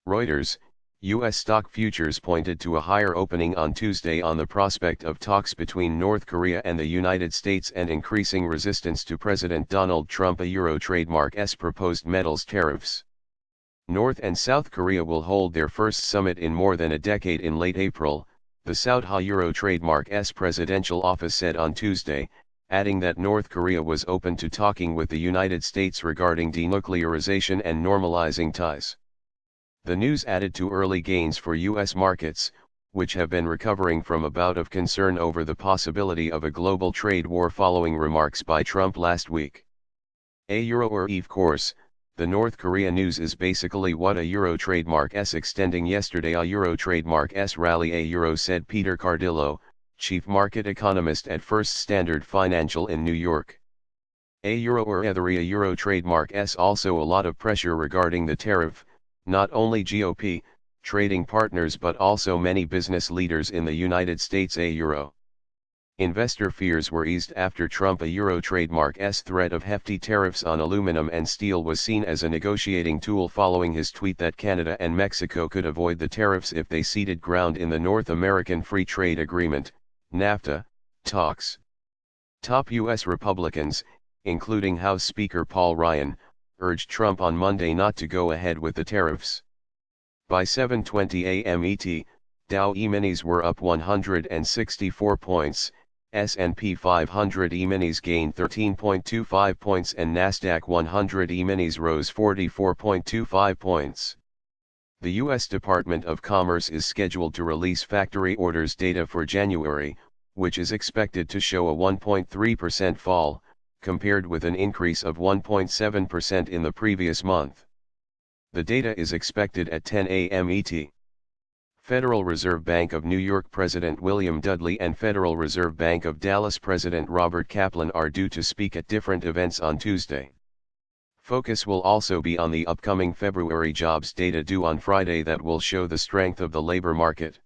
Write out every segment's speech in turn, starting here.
Reuters, U.S. stock futures pointed to a higher opening on Tuesday on the prospect of talks between North Korea and the United States and increasing resistance to President Donald Trump's Euro trademark's proposed metals tariffs. North and South Korea will hold their first summit in more than a decade in late April, the South Euro trademark's presidential office said on Tuesday, adding that North Korea was open to talking with the United States regarding denuclearization and normalizing ties. The news added to early gains for U.S. markets, which have been recovering from a bout of concern over the possibility of a global trade war following remarks by Trump last week. A Euro or Eve course, the North Korea news is basically what a Euro trademark's extending yesterday a Euro trademark's rally a Euro said Peter Cardillo, chief market economist at First Standard Financial in New York. A Euro or a Euro trademark's also a lot of pressure regarding the tariff, not only GOP, trading partners but also many business leaders in the United States a Euro. Investor fears were eased after Trump a Euro trademark's threat of hefty tariffs on aluminum and steel was seen as a negotiating tool following his tweet that Canada and Mexico could avoid the tariffs if they ceded ground in the North American Free Trade Agreement, NAFTA, talks. Top U.S. Republicans, including House Speaker Paul Ryan, urged Trump on Monday not to go ahead with the tariffs. By 7:20 a.m. ET, Dow E-minis were up 164 points, S&P 500 E-minis gained 13.25 points and Nasdaq 100 E-minis rose 44.25 points. The U.S. Department of Commerce is scheduled to release factory orders data for January, which is expected to show a 1.3% fall, compared with an increase of 1.7% in the previous month. The data is expected at 10 a.m. ET. Federal Reserve Bank of New York President William Dudley and Federal Reserve Bank of Dallas President Robert Kaplan are due to speak at different events on Tuesday. Focus will also be on the upcoming February jobs data due on Friday that will show the strength of the labor market.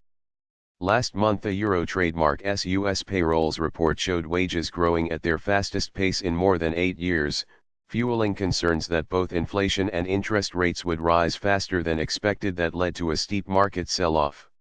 Last month a Euro trademark's U.S. payrolls report showed wages growing at their fastest pace in more than 8 years, fueling concerns that both inflation and interest rates would rise faster than expected that led to a steep market sell-off.